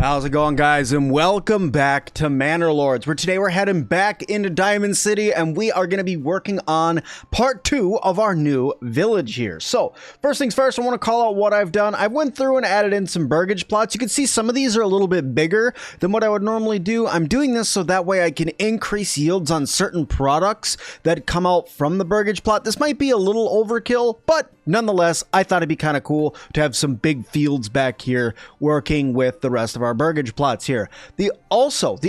How's it going, guys, and welcome back to Manor Lords, where today we're heading back into Diamond City and we are going to be working on part 2 of our new village here. So first things first, I want to call out what I've done. I went through and added in some burgage plots. You can see some of these are a little bit bigger than what I would normally do. I'm doing this so that way I can increase yields on certain products that come out from the burgage plot. This might be a little overkill, but nonetheless, I thought it'd be kind of cool to have some big fields back here working with the rest of our burgage plots here. The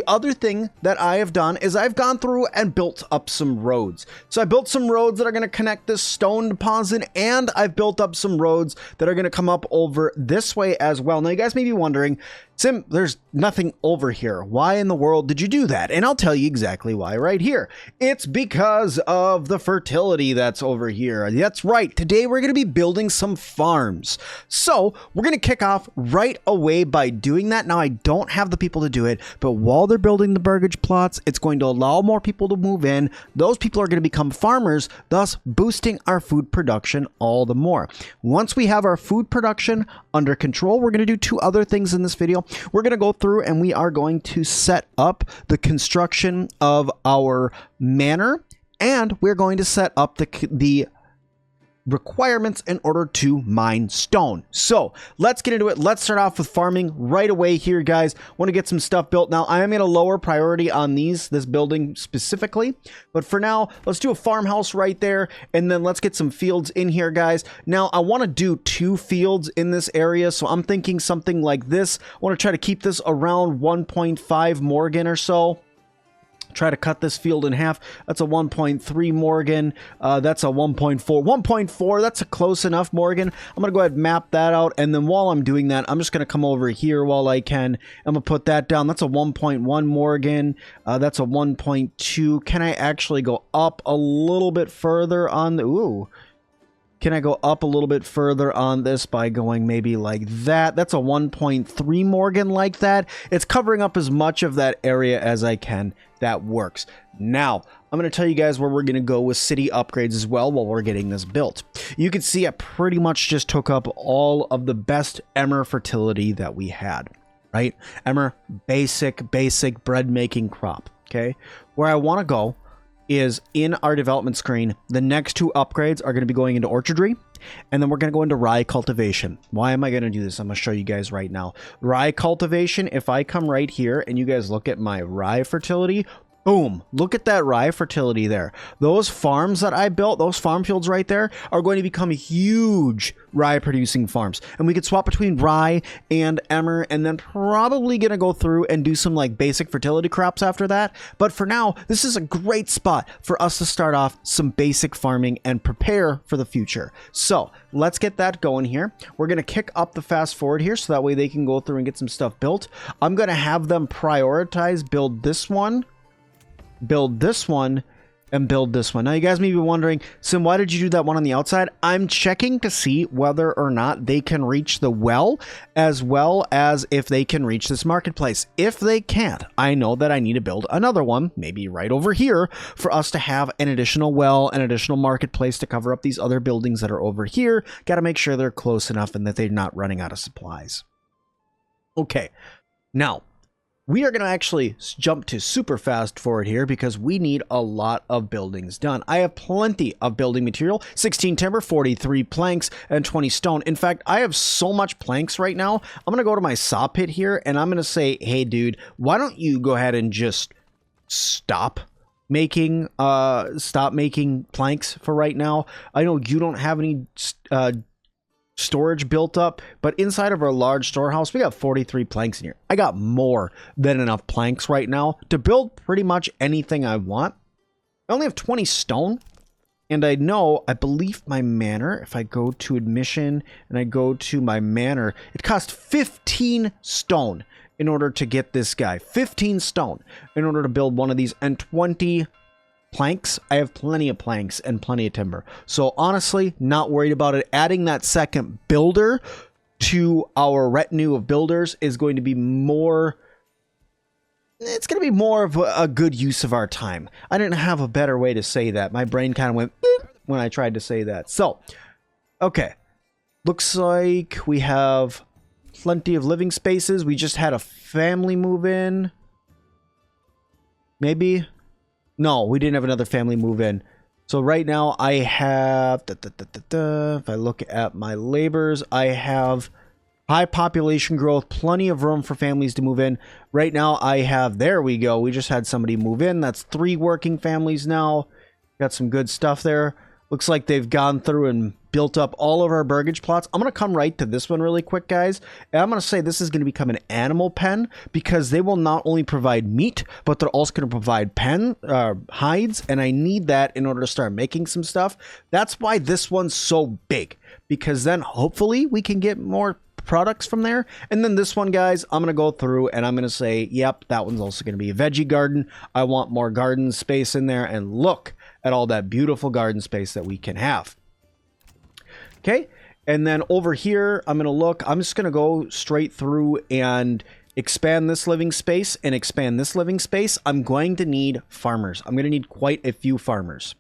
other thing that I have done is I've gone through and built up some roads. So I built some roads that are going to connect this stone deposit, and I've built up some roads that are going to come up over this way as well. Now you guys may be wondering, Sim, there's nothing over here. Why in the world did you do that? And I'll tell you exactly why right here. It's because of the fertility that's over here. That's right. Today we're going to be building some farms. So we're going to kick off right away by doing that. Now I don't have the people to do it, but while they're building the burgage plots, it's going to allow more people to move in. Those people are going to become farmers, thus boosting our food production all the more. Once we have our food production under control, we're going to do two other things in this video. We're going to go through and we are going to set up the construction of our manor, and we're going to set up the requirements in order to mine stone. So let's get into it. Let's start off with farming right away here, guys. Want to get some stuff built. Now I am going to lower priority on this building specifically, but for now let's do a farmhouse right there, and then let's get some fields in here, guys. Now I want to do 2 fields in this area, so I'm thinking something like this. I want to try to keep this around 1.5 Morgan or so. Try to cut this field in half. That's a 1.3 Morgan. That's a 1.4. 1.4, that's a close enough Morgan. I'm going to go ahead and map that out. And then while I'm doing that, I'm just going to come over here while I can. I'm going to put that down. That's a 1.1 Morgan. That's a 1.2. Can I actually go up a little bit further on the... Ooh. Can I go up a little bit further on this by going maybe like that? That's a 1.3 Morgan like that. It's covering up as much of that area as I can. That works. Now, I'm going to tell you guys where we're going to go with city upgrades as well while we're getting this built. You can see I pretty much just took up all of the best emmer fertility that we had, right? Emmer, basic bread making crop, okay? Where I want to go is in our development screen. The next 2 upgrades are going to be going into orchardry, and then we're going to go into rye cultivation. Why am I going to do this? I'm going to show you guys right now. Rye cultivation, if I come right here and you guys look at my rye fertility, boom, look at that rye fertility there. Those farms that I built, those farm fields right there, are going to become huge rye producing farms. And we could swap between rye and emmer, and then probably going to go through and do some like basic fertility crops after that. But for now, this is a great spot for us to start off some basic farming and prepare for the future. So let's get that going here. We're going to kick up the fast forward here so that way they can go through and get some stuff built. I'm going to have them prioritize build this one, build this one, and build this one. Now you guys may be wondering, Sim, why did you do that one on the outside? I'm checking to see whether or not they can reach the well as if they can reach this marketplace. If they can't, I know that I need to build another one, maybe right over here, for us to have an additional well, an additional marketplace to cover up these other buildings that are over here. Got to make sure they're close enough and that they're not running out of supplies. Okay, now we are going to actually jump to super fast forward here because we need a lot of buildings done. I have plenty of building material, 16 timber, 43 planks, and 20 stone. In fact, I have so much planks right now. I'm going to go to my saw pit here and I'm going to say, hey, dude, why don't you go ahead and just stop making planks for right now? I know you don't have any storage built up, but inside of our large storehouse we got 43 planks in here. I got more than enough planks right now to build pretty much anything I want. I only have 20 stone, and I believe my manor, if I go to admission and I go to my manor, it costs 15 stone in order to get this guy. 15 stone in order to build one of these, and 20 planks. I have plenty of planks and plenty of timber, so honestly not worried about it. Adding that second builder to our retinue of builders is going to be more, it's going to be more of a good use of our time. I didn't have a better way to say that. My brain kind of went beep when I tried to say that. So okay, looks like we have plenty of living spaces. We just had a family move in. Maybe? No, we didn't have another family move in. So right now I have, if I look at my labors, I have high population growth, plenty of room for families to move in. Right now I have, there we go. We just had somebody move in. That's 3 working families now. Got some good stuff there. Looks like they've gone through and built up all of our burgage plots. I'm going to come right to this one really quick, guys. And I'm going to say this is going to become an animal pen because they will not only provide meat, but they're also going to provide hides. And I need that in order to start making some stuff. That's why this one's so big, because then hopefully we can get more products from there. And then this one, guys, I'm going to go through and I'm going to say, yep, that one's also going to be a veggie garden. I want more garden space in there. And look at all that beautiful garden space that we can have. Okay, and then over here, I'm going to look, I'm just going to go straight through and expand this living space and expand this living space. I'm going to need farmers. I'm going to need quite a few farmers.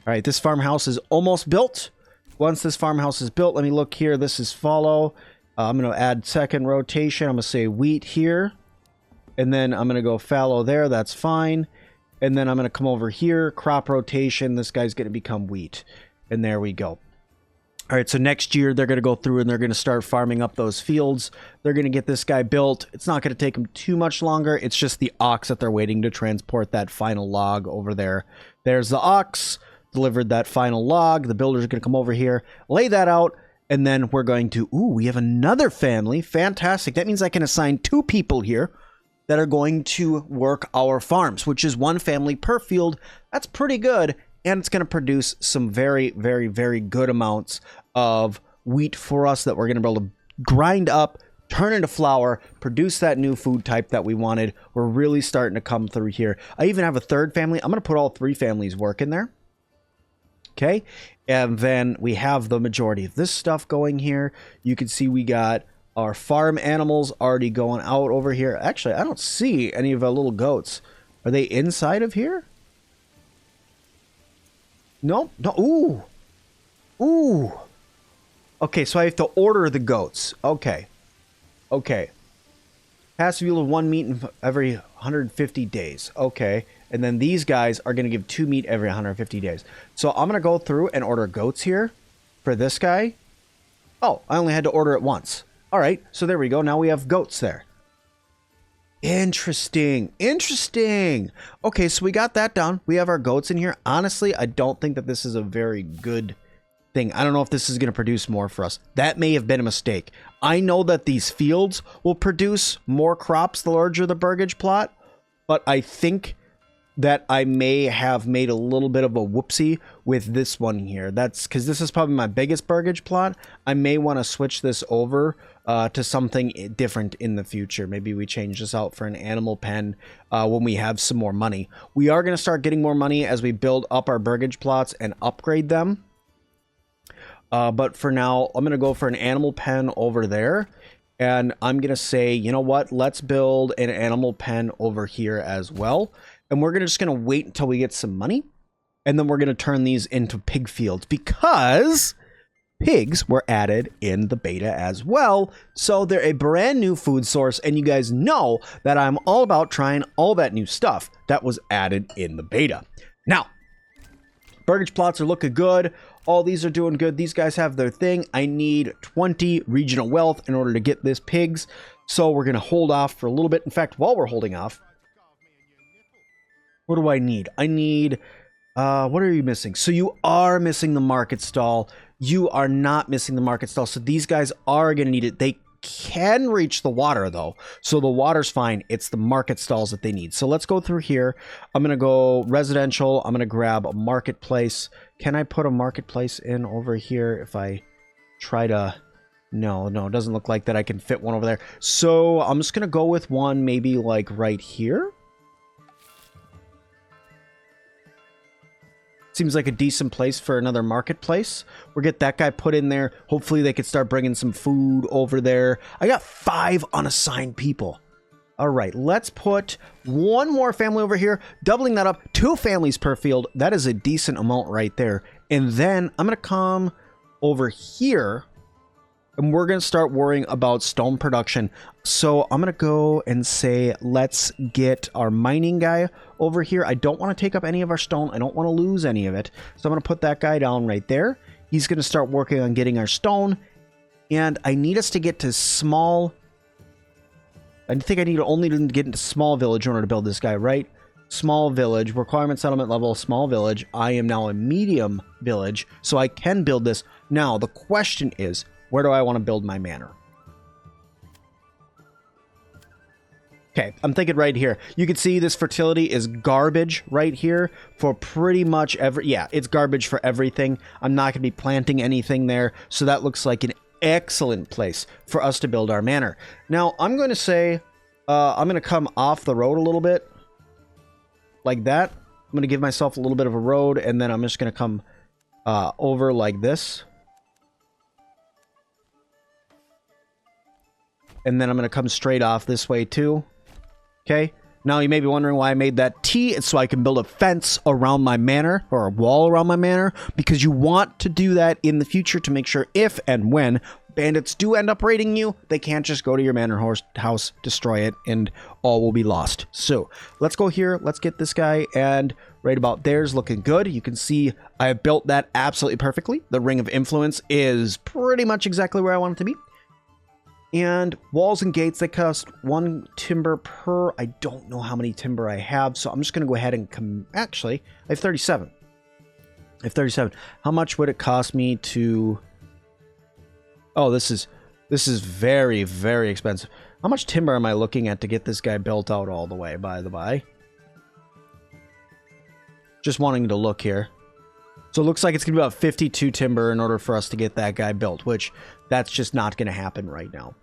All right, this farmhouse is almost built. Once this farmhouse is built, let me look here. This is fallow. I'm going to add second rotation. I'm going to say wheat here. And then I'm going to go fallow there. That's fine. And then I'm going to come over here. Crop rotation. This guy's going to become wheat. And there we go. All right, so next year they're going to go through and they're going to start farming up those fields. They're going to get this guy built. It's not going to take them too much longer. It's just the ox that they're waiting to transport that final log over there. There's the ox, delivered that final log. The builders are going to come over here, lay that out, and then we're going to, ooh, we have another family. Fantastic. That means I can assign 2 people here that are going to work our farms, which is 1 family per field. That's pretty good. And it's going to produce some very, very, very good amounts of wheat for us that we're going to be able to grind up, turn into flour, produce that new food type that we wanted. We're really starting to come through here. I even have a 3rd family. I'm going to put all 3 families working there. Okay. And then we have the majority of this stuff going here. You can see we got our farm animals already going out over here. Actually, I don't see any of our little goats. Are they inside of here? Nope. No. Ooh. Ooh. Okay, so I have to order the goats. Okay. Okay. Has to yield 1 meat every 150 days. Okay. And then these guys are going to give 2 meat every 150 days. So I'm going to go through and order goats here for this guy. Oh, I only had to order it once. All right. So there we go. Now we have goats there. Interesting. Interesting. Okay, so we got that down. We have our goats in here. Honestly, I don't think that this is a very good thing. I don't know if this is going to produce more for us. That may have been a mistake. I know that these fields will produce more crops the larger the burgage plot, but I think that I may have made a little bit of a whoopsie with this one here. That's because this is probably my biggest burgage plot. I may want to switch this over to something different in the future. Maybe we change this out for an animal pen when we have some more money. We are going to start getting more money as we build up our burgage plots and upgrade them. But for now, I'm going to go for an animal pen over there. And I'm going to say, you know what? Let's build an animal pen over here as well. And we're just going to wait until we get some money. And then we're going to turn these into pig fields because pigs were added in the beta as well. So they're a brand new food source. And you guys know that I'm all about trying all that new stuff that was added in the beta. Now, burgage plots are looking good. All these are doing good. These guys have their thing. I need 20 regional wealth in order to get this pigs. So we're going to hold off for a little bit. In fact, while we're holding off, what do I need? I need, what are you missing? So you are missing the market stall. You are not missing the market stall. So these guys are going to need it. They can reach the water though. So the water's fine. It's the market stalls that they need. So let's go through here. I'm going to go residential. I'm going to grab a marketplace. Can I put a marketplace in over here if I try to... No, it doesn't look like that I can fit one over there. So I'm just going to go with one maybe like right here. Seems like a decent place for another marketplace. We'll get that guy put in there. Hopefully they could start bringing some food over there. I got 5 unassigned people. All right, let's put one more family over here, doubling that up, 2 families per field. That is a decent amount right there. And then I'm going to come over here and we're going to start worrying about stone production. So I'm going to go and say, let's get our mining guy over here. I don't want to take up any of our stone. I don't want to lose any of it. So I'm going to put that guy down right there. He's going to start working on getting our stone. And I need us to get to small. I think I need only to get into small village in order to build this guy, right? Small village, requirement settlement level, small village. I am now a medium village, so I can build this. Now, the question is, where do I want to build my manor? Okay, I'm thinking right here. You can see this fertility is garbage right here for pretty much it's garbage for everything. I'm not going to be planting anything there, so that looks like an excellent place for us to build our manor. Now, I'm going to say, I'm going to come off the road a little bit, like that. I'm going to give myself a little bit of a road, and then I'm just going to come over like this. And then I'm going to come straight off this way too. Okay. Now you may be wondering why I made that T. It's so I can build a fence around my manor, or a wall around my manor, because you want to do that in the future to make sure if and when bandits do end up raiding you, they can't just go to your manor house, destroy it, and all will be lost. So let's go here. Let's get this guy, and right about there's looking good. You can see I have built that absolutely perfectly. The ring of influence is pretty much exactly where I want it to be. And walls and gates, they cost 1 timber per. I don't know how many timber I have, so I'm just going to go ahead and actually, I have 37. I have 37. How much would it cost me to... Oh, this is very, very expensive. How much timber am I looking at to get this guy built out all the way, by the by? Just wanting to look here. So it looks like it's going to be about 52 timber in order for us to get that guy built, which that's just not going to happen right now.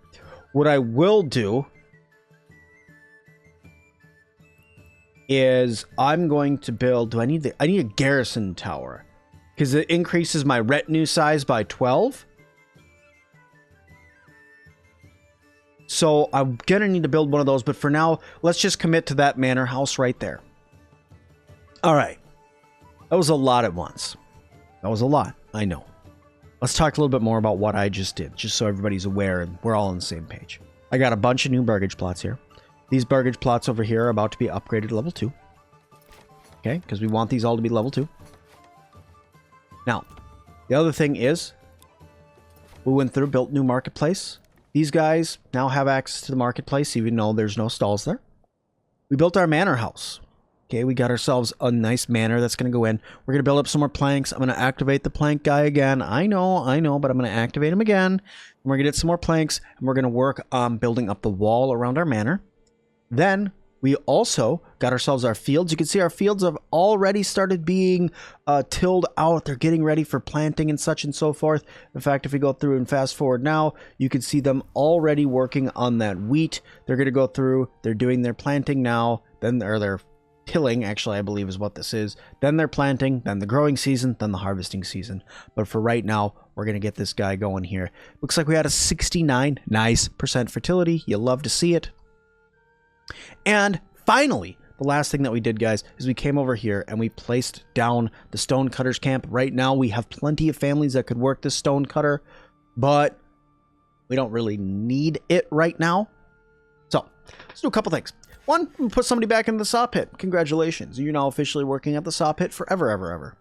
What I will do is I'm going to build... I need a garrison tower, because it increases my retinue size by 12. So I'm going to need to build one of those, but for now, let's just commit to that manor house right there. All right. That was a lot at once. That was a lot, I know. Let's talk a little bit more about what I just did, just so everybody's aware and we're all on the same page. I got a bunch of new burgage plots here. These burgage plots over here are about to be upgraded to level 2. Okay, because we want these all to be level 2. Now, the other thing is, we went through, built new marketplace. These guys now have access to the marketplace, even though there's no stalls there. We built our manor house. Okay, we got ourselves a nice manor that's going to go in. We're going to build up some more planks. I'm going to activate the plank guy again. I know, but I'm going to activate him again. And we're going to get some more planks, and we're going to work on building up the wall around our manor. Then we also got ourselves our fields. You can see our fields have already started being tilled out. They're getting ready for planting and such and so forth. In fact, if we go through and fast forward now, you can see them already working on that wheat. They're going to go through. They're doing their planting now. Then they're tilling, actually, I believe is what this is. Then they're planting, then the growing season, then the harvesting season. But for right now, we're going to get this guy going here. Looks like we had a 69% nice fertility. You love to see it. And finally, the last thing that we did, guys, is we came over here and we placed down the stonecutters camp. Right now, we have plenty of families that could work this stonecutter, but we don't really need it right now. So let's do a couple things. One, put somebody back into the saw pit. Congratulations. You're now officially working at the saw pit forever, ever.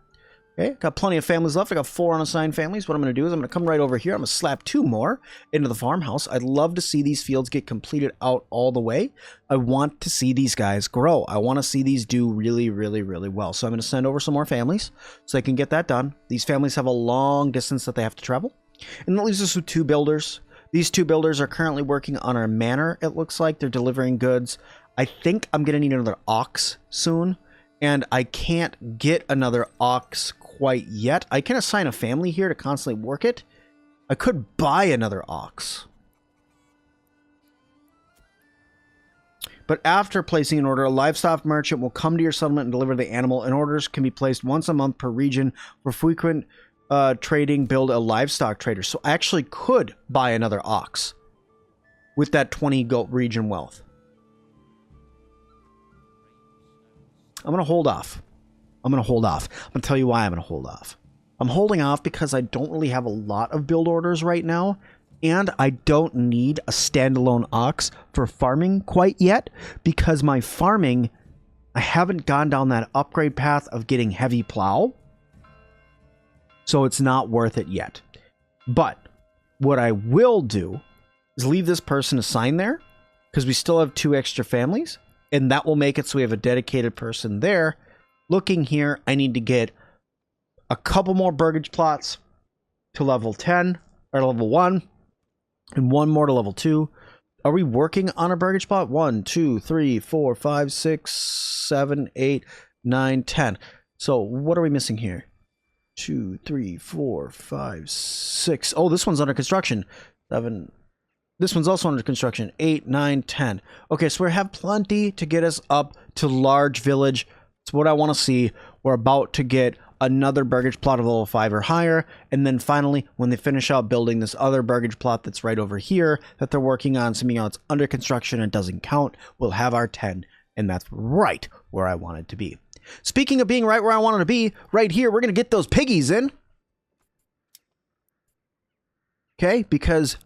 Okay, got plenty of families left. I got 4 unassigned families. What I'm going to do is I'm going to come right over here. I'm going to slap 2 more into the farmhouse. I'd love to see these fields get completed out all the way. I want to see these guys grow. I want to see these do really, really, really well. So I'm going to send over some more families so they can get that done. These families have a long distance that they have to travel. And that leaves us with 2 builders. These 2 builders are currently working on our manor, it looks like. They're delivering goods. I think I'm going to need another ox soon, and I can't get another ox quite yet. I can assign a family here to constantly work it. I could buy another ox. But after placing an order, a livestock merchant will come to your settlement and deliver the animal, and orders can be placed once a month per region. For frequent trading, build a livestock trader. So I actually could buy another ox with that 20 goat region wealth. I'm going to hold off. I'm going to tell you why I'm going to hold off. I'm holding off because I don't really have a lot of build orders right now. And I don't need a standalone ox for farming quite yet, because my farming, I haven't gone down that upgrade path of getting heavy plow. So it's not worth it yet. But what I will do is leave this person assigned there, because we still have 2 extra families, and that will make it so we have a dedicated person there. Looking here, I need to get a couple more burgage plots to level 10 or level 1, and 1 more to level 2. Are we working on a burgage plot? 1, 2, 3, 4, 5, 6, 7, 8, 9, 10. So what are we missing here? 2, 3, 4, 5, 6. Oh, this one's under construction. 7. This one's also under construction. 8, 9, 10. Okay, so we have plenty to get us up to large village. It's what I want to see. We're about to get another burgage plot of level 5 or higher. And then finally, when they finish out building this other burgage plot that's right over here that they're working on, something else under construction and doesn't count, we'll have our 10. And that's right where I want it to be. Speaking of being right where I wanted to be, right here, we're going to get those piggies in. Okay, because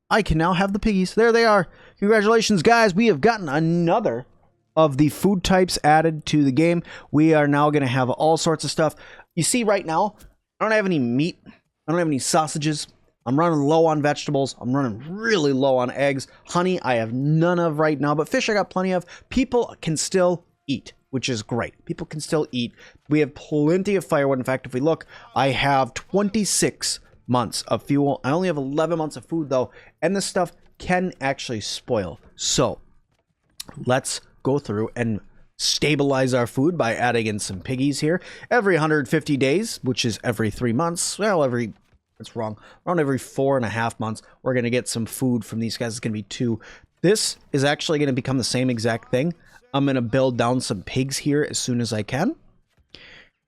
I can now have the piggies. There they are. Congratulations, guys. We have gotten another of the food types added to the game. We are now going to have all sorts of stuff. You see right now, I don't have any meat. I don't have any sausages. I'm running low on vegetables. I'm running really low on eggs. Honey, I have none of right now, but fish I got plenty of. People can still eat, which is great. People can still eat. We have plenty of firewood. In fact, if we look, I have 26 months of fuel. I only have 11 months of food though, and this stuff can actually spoil. So let's go through and stabilize our food by adding in some piggies here. Every 150 days, which is every 3 months. Well, that's wrong. Around every 4.5 months, we're going to get some food from these guys. It's going to be 2. This is actually going to become the same exact thing. I'm going to build down some pigs here as soon as I can.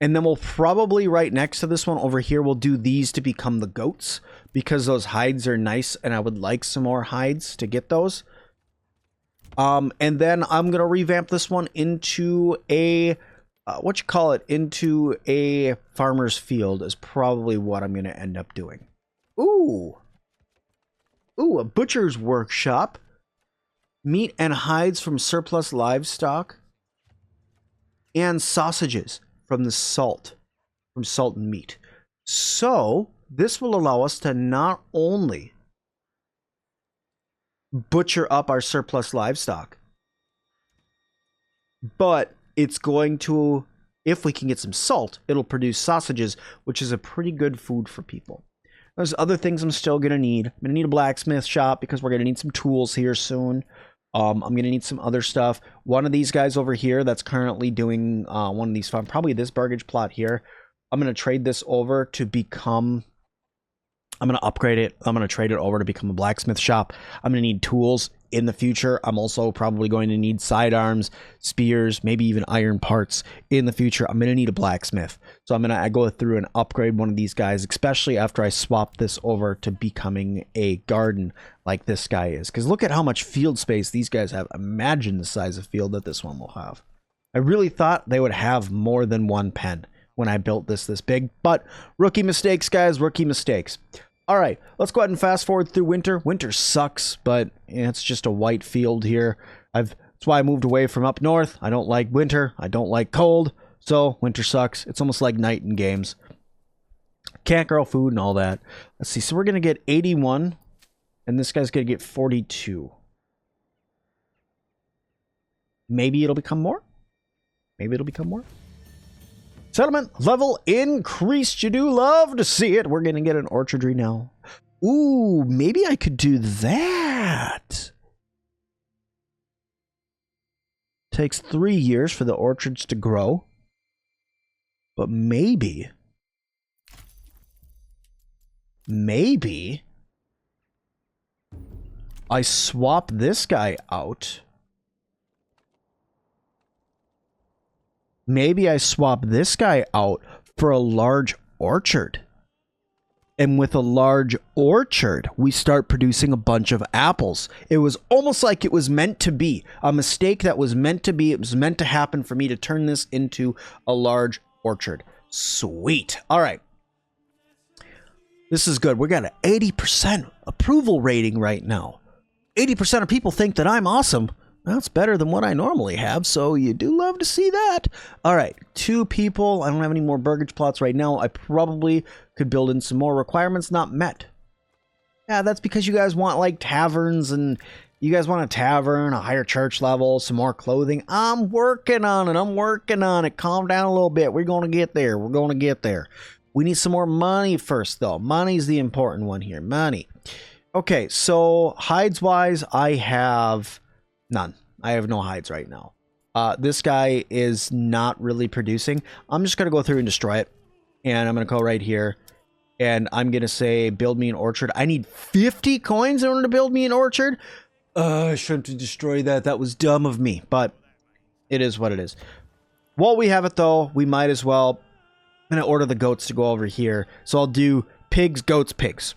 And then we'll probably, right next to this one over here, we'll do these to become the goats, because those hides are nice and I would like some more hides to get those. And then I'm going to revamp this one into a, into a farmer's field is probably what I'm going to end up doing. Ooh, a butcher's workshop. Meat and hides from surplus livestock. And sausages from salt and meat. So this will allow us to not only butcher up our surplus livestock, but it's going to, if we can get some salt, it'll produce sausages, which is a pretty good food for people. There's other things I'm still going to need. I'm going to need a blacksmith shop because we're going to need some tools here soon. I'm going to need some other stuff. One of these guys over here that's currently doing one of these farms, probably this burgage plot here, I'm going to trade this over to become, I'm going to upgrade it. I'm going to trade it over to become a blacksmith shop. I'm going to need tools in the future. I'm also probably going to need sidearms, spears, maybe even iron parts in the future. I'm going to need a blacksmith. So I'm going to go through and upgrade one of these guys, especially after I swap this over to becoming a garden like this guy is. Because look at how much field space these guys have. Imagine the size of field that this one will have. I really thought they would have more than one pen when I built this big, but rookie mistakes, guys, rookie mistakes. All right, let's go ahead and fast forward through winter. Winter sucks, but it's just a white field here. That's why I moved away from up north. I don't like winter. I don't like cold, so winter sucks. It's almost like night in games. Can't grow food and all that. Let's see, so we're going to get 81, and this guy's going to get 42. Maybe it'll become more. Maybe it'll become more. Settlement level increased. You do love to see it. We're going to get an orchardry now. Ooh, maybe I could do that. Takes 3 years for the orchards to grow. But maybe I swap this guy out. Maybe I swap this guy out for a large orchard. And with a large orchard, we start producing a bunch of apples. It was almost like it was meant to be. A mistake that was meant to be. It was meant to happen for me to turn this into a large orchard. Sweet. All right. This is good. We got an 80% approval rating right now. 80% of people think that I'm awesome. That's better than what I normally have, so you do love to see that. All right, 2 people. I don't have any more burgage plots right now. I probably could build in some more requirements not met. Yeah, that's because you guys want, like, taverns, and you guys want a tavern, a higher church level, some more clothing. I'm working on it. I'm working on it. Calm down a little bit. We're going to get there. We're going to get there. We need some more money first, though. Money's the important one here. Money. Okay, so hides-wise, I have none. I have no hides right now. This guy is not really producing. I'm just going to go through and destroy it. And I'm going to go right here. And I'm going to say, build me an orchard. I need 50 coins in order to build me an orchard. I shouldn't have destroyed that. That was dumb of me. But it is what it is. While we have it, though, we might as well... I'm going to order the goats to go over here. So I'll do pigs, goats, pigs.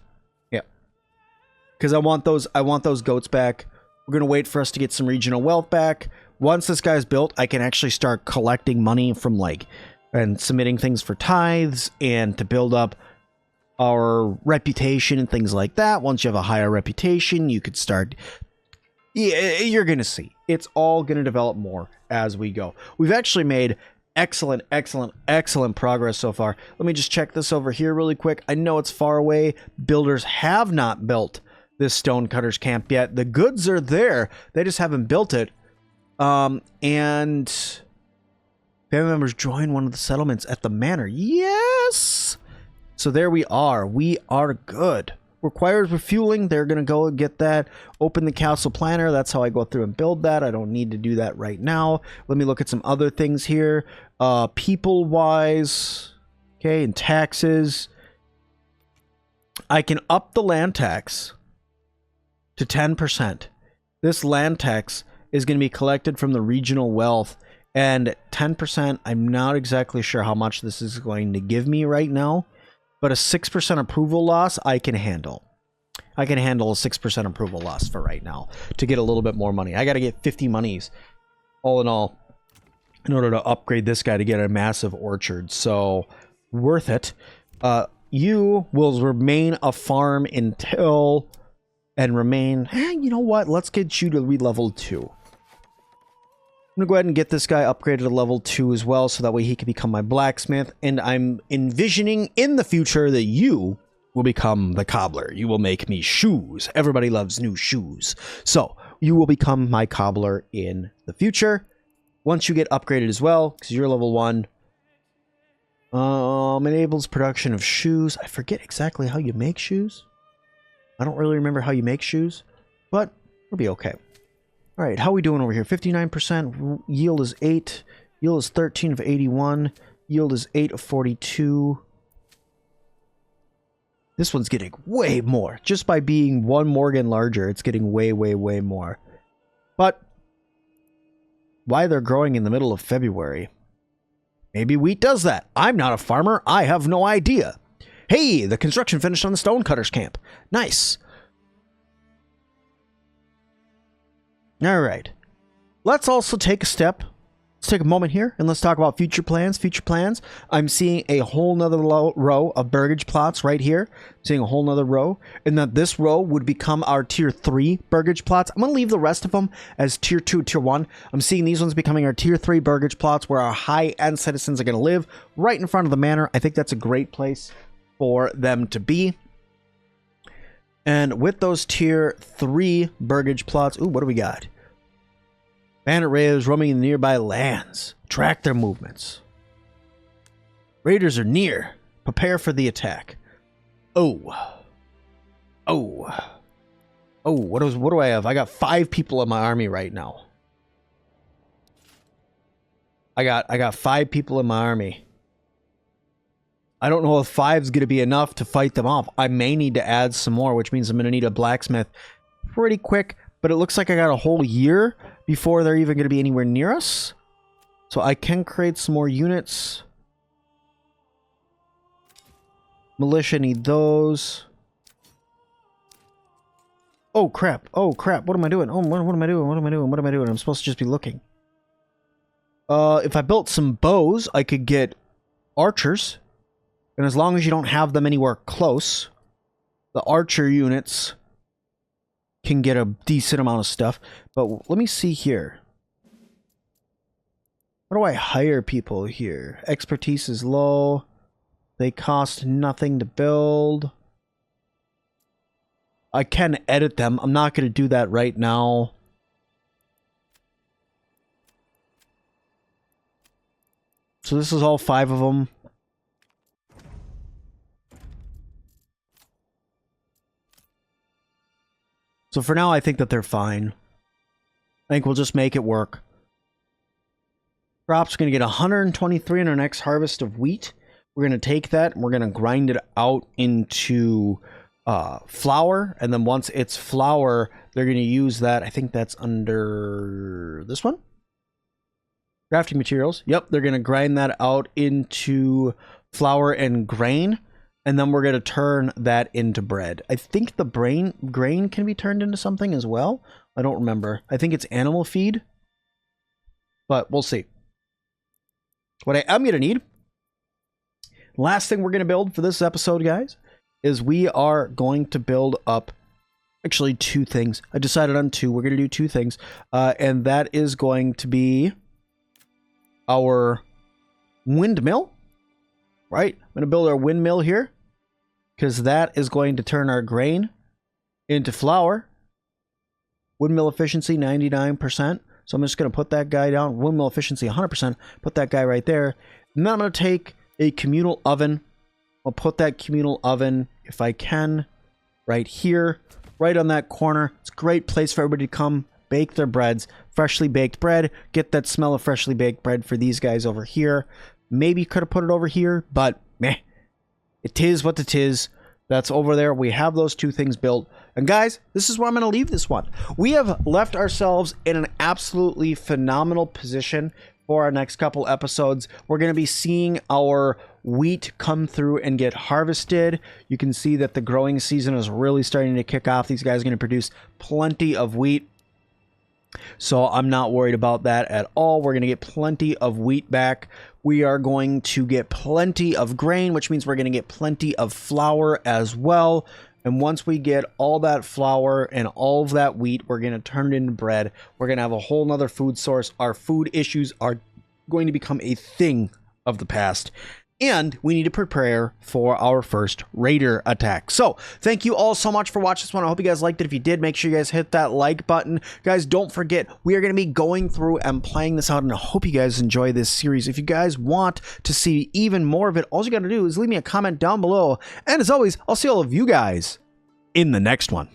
Yeah. Because I want those goats back. We're going to wait for us to get some regional wealth back. Once this guy's built, I can actually start collecting money from, like, and submitting things for tithes and to build up our reputation and things like that. Once you have a higher reputation, you could start... Yeah, you're going to see. It's all going to develop more as we go. We've actually made excellent progress so far. Let me just check this over here really quick. I know it's far away. Builders have not built this stonecutters camp yet. The goods are there. They just haven't built it. And family members join one of the settlements at the manor. Yes! So there we are. We are good. Requires refueling. They're going to go and get that. Open the castle planner. That's how I go through and build that. I don't need to do that right now. Let me look at some other things here. People-wise. Okay, and taxes. I can up the land tax to 10%. This land tax is going to be collected from the regional wealth. And 10%, I'm not exactly sure how much this is going to give me right now. But a 6% approval loss, I can handle. I can handle a 6% approval loss for right now to get a little bit more money. I got to get 50 monies, all in all, in order to upgrade this guy to get a massive orchard. So, worth it. You will remain a farm until... And remain... you know what? Let's get you to re-level 2. I'm going to go ahead and get this guy upgraded to level 2 as well, so that way he can become my blacksmith. And I'm envisioning in the future that you will become the cobbler. You will make me shoes. Everybody loves new shoes. So, you will become my cobbler in the future. Once you get upgraded as well, because you're level 1. Enables production of shoes. I forget exactly how you make shoes. I don't really remember how you make shoes, but it'll be okay. All right, how are we doing over here? 59%. Yield is 8. Yield is 13 of 81. Yield is 8 of 42. This one's getting way more. Just by being 1 Morgan larger, it's getting way more. But why they're growing in the middle of February? Maybe wheat does that. I'm not a farmer. I have no idea. Hey, the construction finished on the stonecutters camp. Nice. All right. Let's also take a step. Let's take a moment here and let's talk about future plans. Future plans. I'm seeing a whole nother row of burgage plots right here. I'm seeing a whole nother row. And that this row would become our tier 3 burgage plots. I'm going to leave the rest of them as tier 2, tier 1. I'm seeing these ones becoming our tier 3 burgage plots where our high-end citizens are going to live right in front of the manor. I think that's a great place for them to be. And with those tier 3 burgage plots, ooh, what do we got? Bandit raiders roaming in nearby lands. Track their movements. Raiders are near. Prepare for the attack. Oh. What do I have? I got 5 people in my army right now. I got 5 people in my army. I don't know if 5's going to be enough to fight them off. I may need to add some more, which means I'm going to need a blacksmith pretty quick. But it looks like I got a whole year before they're even going to be anywhere near us. So I can create some more units. Militia need those. Oh, crap. Oh, crap. What am I doing? Oh, what am I doing? What am I doing? What am I doing? I'm supposed to just be looking. If I built some bows, I could get archers. And as long as you don't have them anywhere close, the archer units can get a decent amount of stuff. But let me see here. How do I hire people here? Expertise is low. They cost nothing to build. I can edit them. I'm not going to do that right now. So this is all 5 of them. So for now, I think that they're fine. I think we'll just make it work. Crops are going to get 123 in our next harvest of wheat. We're going to take that and we're going to grind it out into flour. And then once it's flour, they're going to use that. I think that's under this one. Crafting materials. Yep, they're going to grind that out into flour and grain. And then we're going to turn that into bread. I think the grain can be turned into something as well. I don't remember. I think it's animal feed. But we'll see. What I am going to need, last thing we're going to build for this episode, guys, is we are going to build up actually 2 things. I decided on 2. We're going to do 2 things. And that is going to be our windmill. Right? I'm going to build our windmill here, because that is going to turn our grain into flour. Windmill efficiency, 99%. So I'm just going to put that guy down. Windmill efficiency, 100%. Put that guy right there. And then I'm going to take a communal oven. I'll put that communal oven, if I can, right here, right on that corner. It's a great place for everybody to come bake their breads. Freshly baked bread. Get that smell of freshly baked bread for these guys over here. Maybe could have put it over here, but meh. It is what it is. That's over there. We have those 2 things built. And guys, this is where I'm going to leave this one. We have left ourselves in an absolutely phenomenal position for our next couple episodes. We're going to be seeing our wheat come through and get harvested. You can see that the growing season is really starting to kick off. These guys are going to produce plenty of wheat. So I'm not worried about that at all. We're going to get plenty of wheat back. We are going to get plenty of grain, which means we're going to get plenty of flour as well. And once we get all that flour and all of that wheat, we're going to turn it into bread. We're going to have a whole nother food source. Our food issues are going to become a thing of the past. And we need to prepare for our first raider attack. So thank you all so much for watching this one. I hope you guys liked it. If you did, make sure you guys hit that like button. Guys, don't forget, we are going to be going through and playing this out, and I hope you guys enjoy this series. If you guys want to see even more of it, all you got to do is leave me a comment down below. And as always, I'll see all of you guys in the next one.